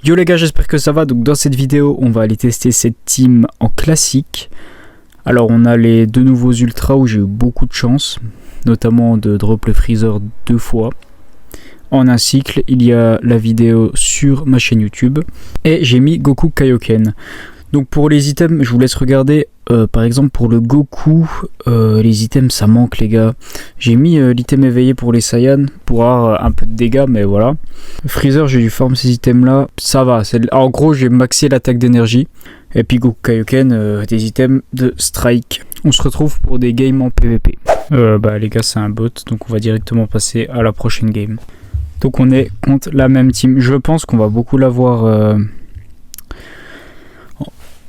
Yo les gars, j'espère que ça va. Donc dans cette vidéo, on va aller tester cette team en classique. Alors on a les deux nouveaux ultras où j'ai eu beaucoup de chance, notamment de drop le freezer 2 fois en un cycle. Il y a la vidéo sur ma chaîne YouTube et j'ai mis Goku Kaioken. Donc pour les items, je vous laisse regarder. Par exemple pour le Goku, les items ça manque les gars. J'ai mis l'item éveillé pour les Saiyans pour avoir un peu de dégâts, mais voilà. Freezer, j'ai dû farm ces items là, ça va. En gros j'ai maxé l'attaque d'énergie. Et puis Goku Kaioken, des items de strike. On se retrouve pour des games en PvP. Bah les gars c'est un bot, donc on va directement passer à la prochaine game. Donc on est contre la même team. Je pense qu'on va beaucoup l'avoir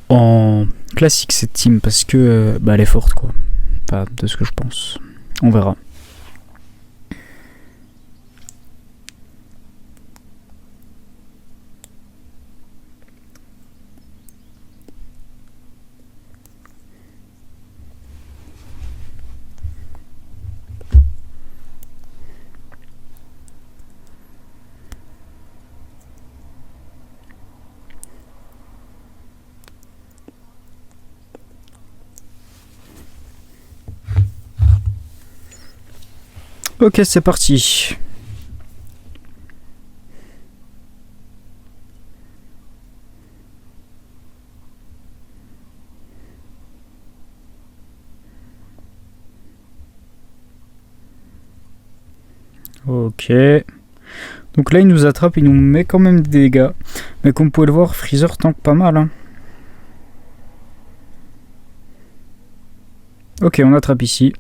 en classique cette team parce que elle est forte quoi. Enfin de ce que je pense. On verra. Ok, c'est parti. Ok. Donc là, il nous attrape, il nous met quand même des dégâts. Mais comme vous pouvez le voir, Freezer tank pas mal. Hein. Ok, on attrape ici.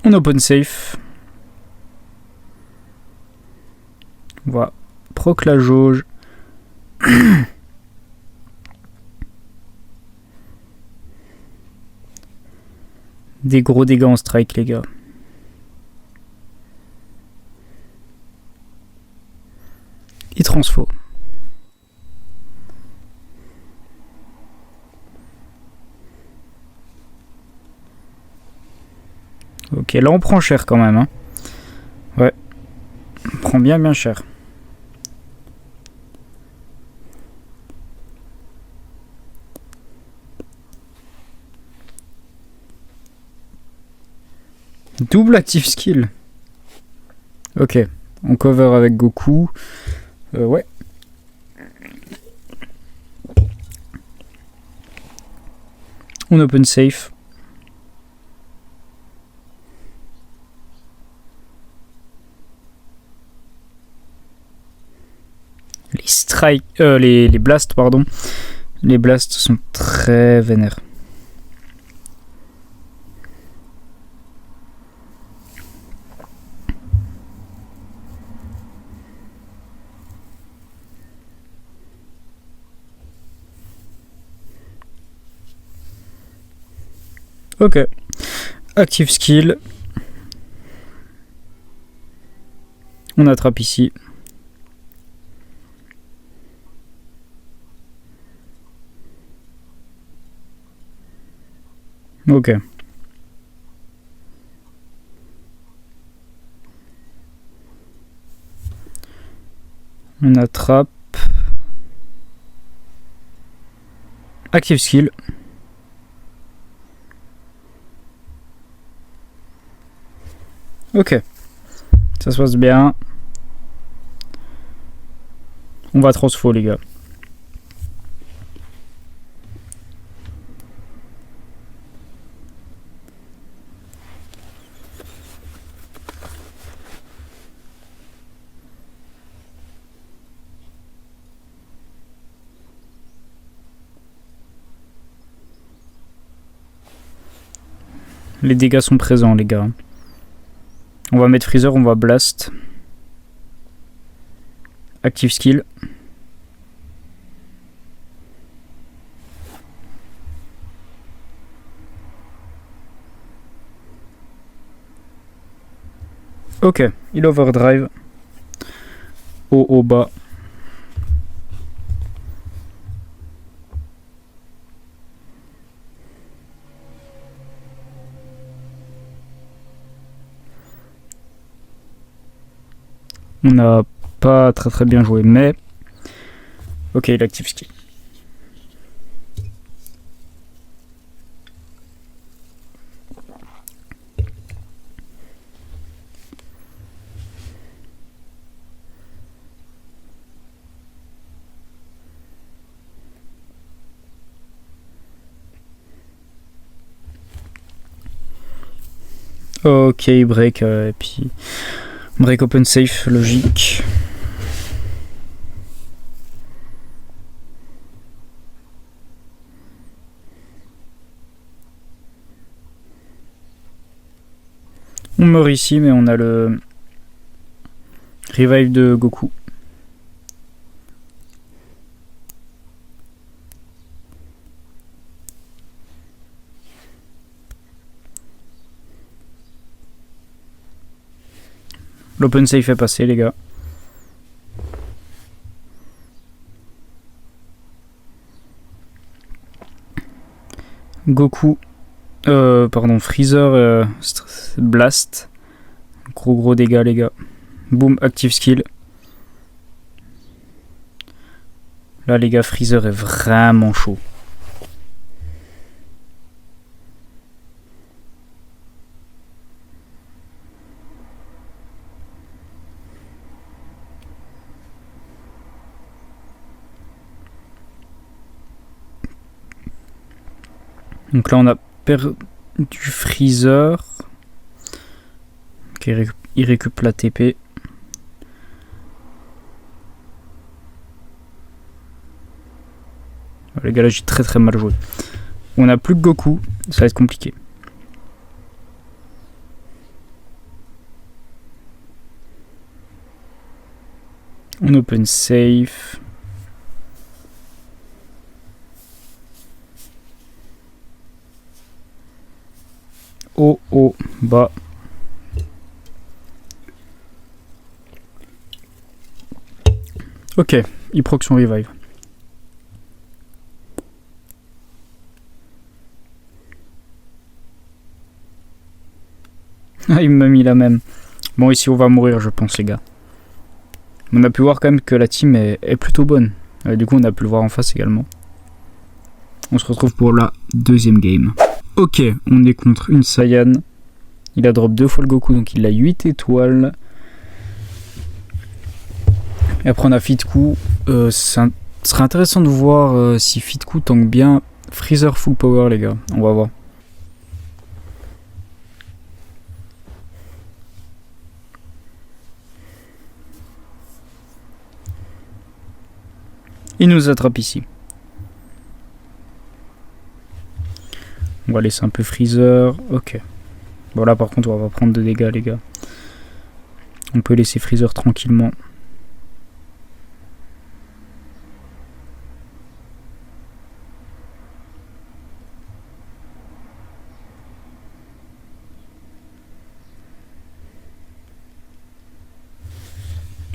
On open safe. On va proc la jauge. Des gros dégâts en strike, les gars. Il transfo. Ok, là on prend cher quand même. Hein. Ouais. On prend bien cher. Double active skill. Ok. On cover avec Goku. Ouais. On open safe. Les strike, les blasts, pardon. Les blasts sont très vénères. Ok. Active skill. On attrape ici. Ok. On attrape. Active skill. Ok. Ça se passe bien. On va transfo les gars. Les dégâts sont présents les gars. On va mettre freezer, on va blast. Active skill. Ok, il overdrive. Haut, au bas. On n'a pas très bien joué, mais... Ok, il active skill. Ok, break, et puis... Break open safe, logique. On meurt ici, mais on a le revive de Goku. L'open safe est passé, les gars. Goku, pardon, Freezer, Blast. Gros dégâts, les gars. Boom, active skill. Là, les gars, Freezer est vraiment chaud. Donc là, on a perdu Freezer. Ok, il récupère la TP. Les gars, là, j'ai très mal joué. On a plus que Goku. Ça va être compliqué. On open safe. Oh, bas. Ok, il proc son revive. Ah, il m'a mis la même. Bon, ici on va mourir, je pense, les gars. On a pu voir quand même que la team est plutôt bonne. Du coup, on a pu le voir en face également. On se retrouve pour la deuxième game. Ok, on est contre une Saiyan. Il a drop 2 fois le Goku, donc il a 8 étoiles. Et après, on a Fitku. Ce serait intéressant de voir si Fitku tank bien Freezer full power, les gars. On va voir. Il nous attrape ici. On va laisser un peu Freezer. Ok. Bon là par contre on va pas prendre de dégâts, les gars. On peut laisser Freezer tranquillement.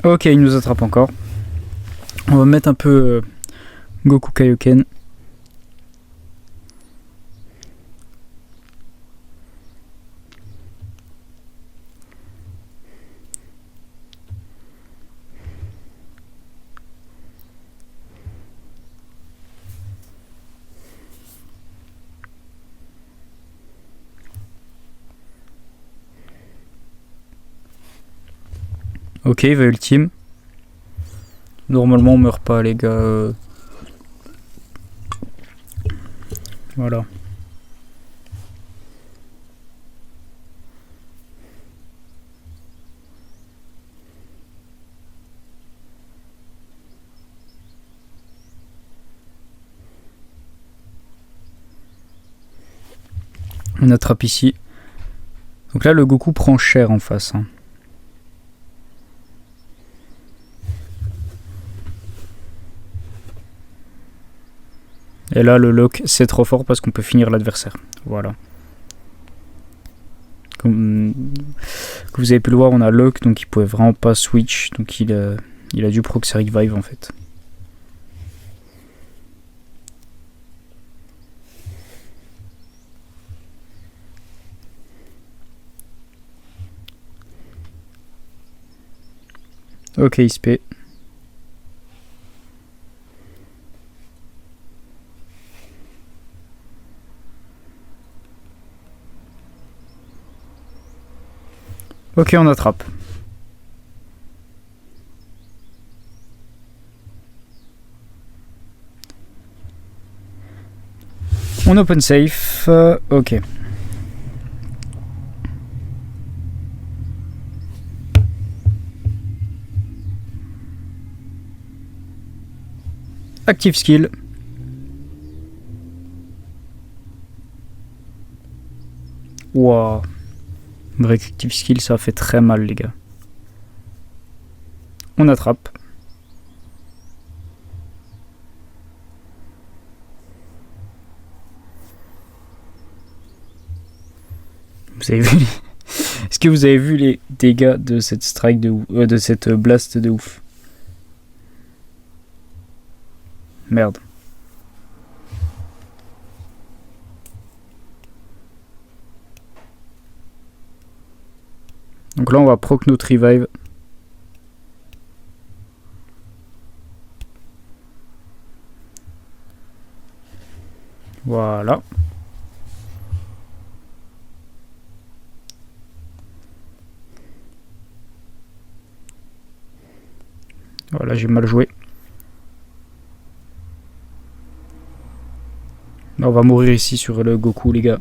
Ok, il nous attrape encore. On va mettre un peu Goku Kaioken. Ok, il va ultime. Normalement on meurt pas, les gars. Voilà. On attrape ici. Donc là le Goku prend cher en face. Hein. Et là le lock c'est trop fort parce qu'on peut finir l'adversaire. Voilà. Comme vous avez pu le voir, on a lock, donc il pouvait vraiment pas switch. Donc il a dû proc sa revive en fait. Ok, XP. Ok, on attrape. On open safe. Ok. Active skill. Wow. Break active skill, ça fait très mal, les gars. On attrape. Vous avez vu les... Est-ce que vous avez vu les dégâts de cette strike de cette blast de ouf? Merde. Donc là on va proc notre revive. Voilà. Voilà, j'ai mal joué. On va mourir ici sur le Goku, les gars.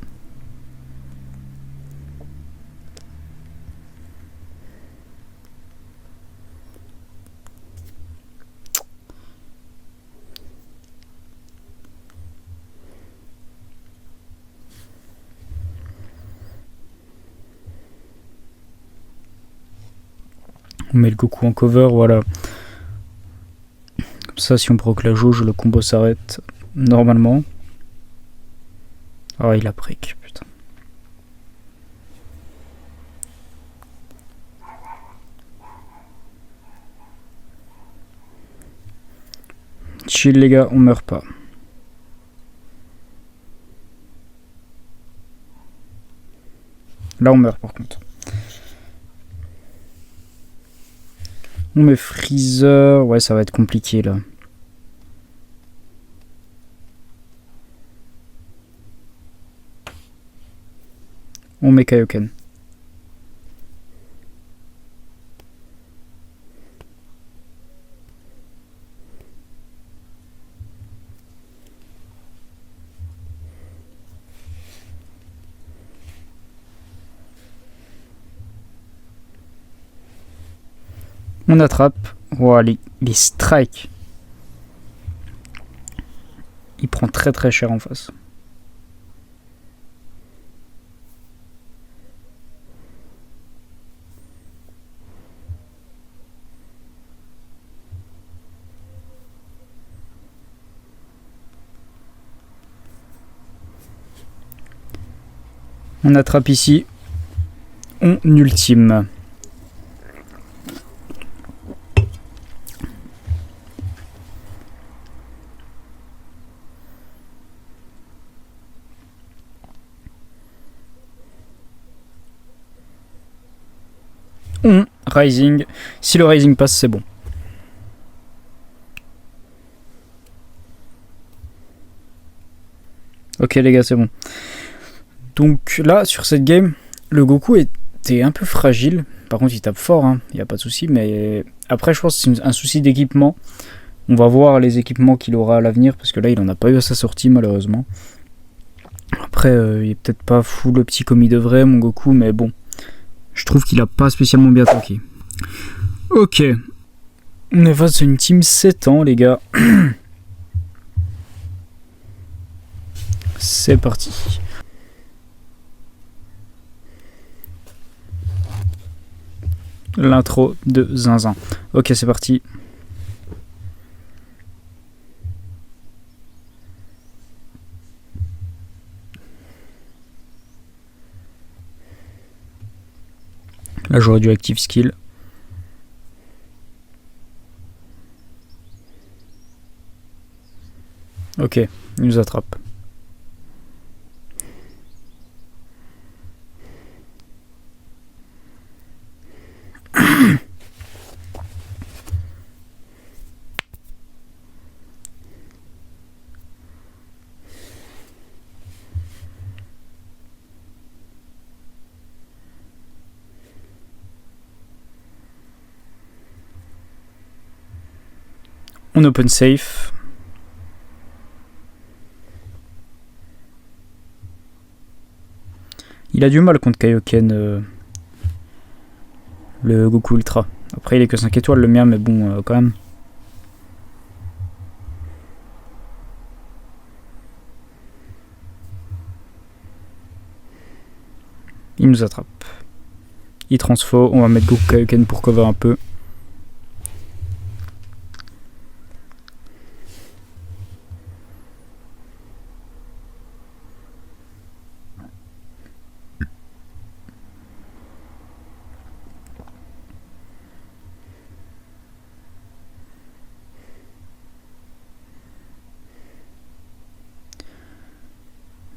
On met le Goku en cover, voilà. Comme ça, si on proc la jauge, le combo s'arrête normalement. Ah, il a prick, putain. Chill, les gars, on meurt pas. Là, on meurt par contre. On met Freezer. Ouais, ça va être compliqué là. On met Kaioken. On attrape. Wow, les strikes. Il prend très très cher en face. On attrape ici. On ultime. On Rising. Si le Rising passe, c'est bon. Ok les gars, c'est bon. Donc là, sur cette game, le Goku était un peu fragile. Par contre, il tape fort, hein. Il n'y a pas de souci. Mais après, je pense que c'est un souci d'équipement. On va voir les équipements qu'il aura à l'avenir. Parce que là, il n'en a pas eu à sa sortie, malheureusement. Après, il est peut-être pas full le petit comme il devrait, mon Goku. Mais bon, je trouve qu'il a pas spécialement bien tanké. Ok. On est face à une team 7 ans, les gars. C'est parti. L'intro de Zinzin. Ok, c'est parti. Là, j'aurais dû active skill. Ok, il nous attrape. On open safe. Il a du mal contre Kaioken, le Goku Ultra. Après il est que 5 étoiles le mien, mais bon quand même. Il nous attrape. Il transfo, on va mettre Goku Kaioken pour cover un peu.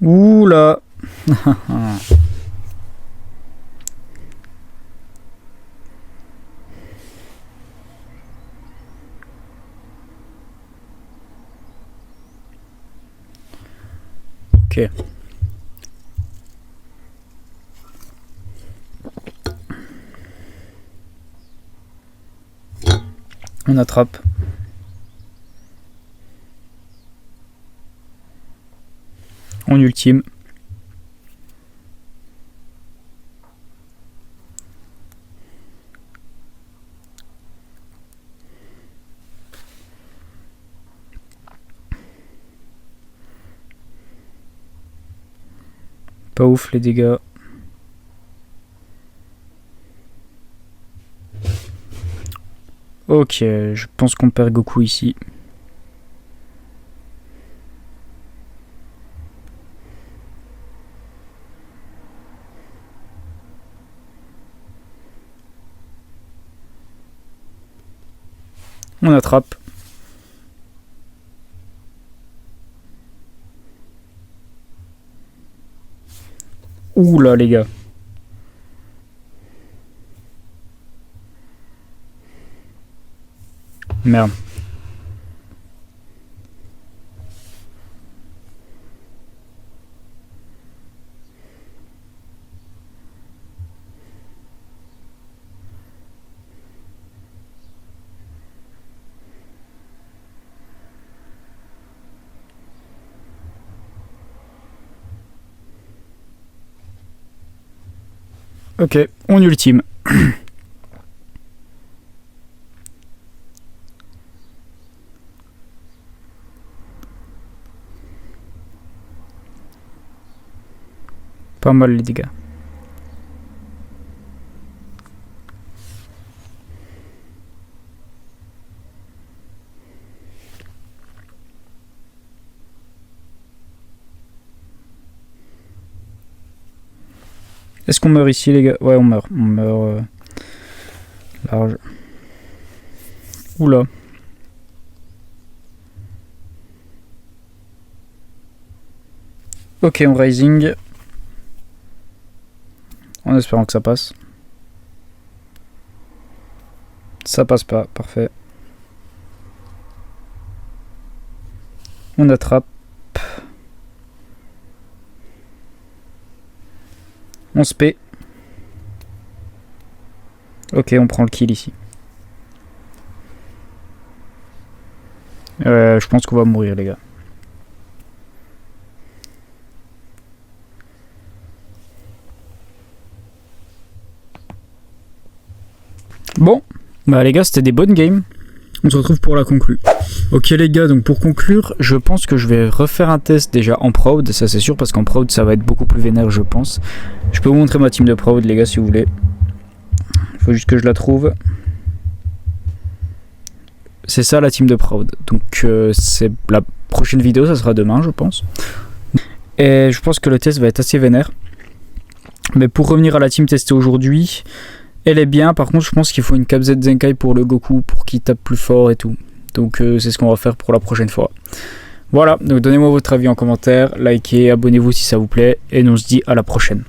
Ouh là. Ok. On attrape. On ultime. Pas ouf les dégâts. Ok, je pense qu'on perd Goku ici. On attrape. Ouh là les gars. Merde. Ok, on ultime. Pas mal les dégâts. Est-ce qu'on meurt ici les gars? Ouais on meurt. On meurt large. Oula. Ok on rising. En espérant que ça passe. Ça passe pas, parfait. On attrape. On se paie. Ok, on prend le kill ici. Je pense qu'on va mourir les gars. Bon, bah les gars c'était des bonnes games. On se retrouve pour la conclue. Ok les gars, donc pour conclure, je pense que je vais refaire un test déjà en Proud, ça c'est sûr, parce qu'en Proud ça va être beaucoup plus vénère je pense. Je peux vous montrer ma team de Proud les gars si vous voulez. Il faut juste que je la trouve. C'est ça la team de Proud. Donc c'est la prochaine vidéo, ça sera demain je pense. Et je pense que le test va être assez vénère. Mais pour revenir à la team testée aujourd'hui, elle est bien, par contre je pense qu'il faut une Cap Z Zenkai pour le Goku, pour qu'il tape plus fort et tout. Donc c'est ce qu'on va faire pour la prochaine fois. Voilà, donc donnez-moi votre avis en commentaire, likez, abonnez-vous si ça vous plaît, et nous on se dit à la prochaine.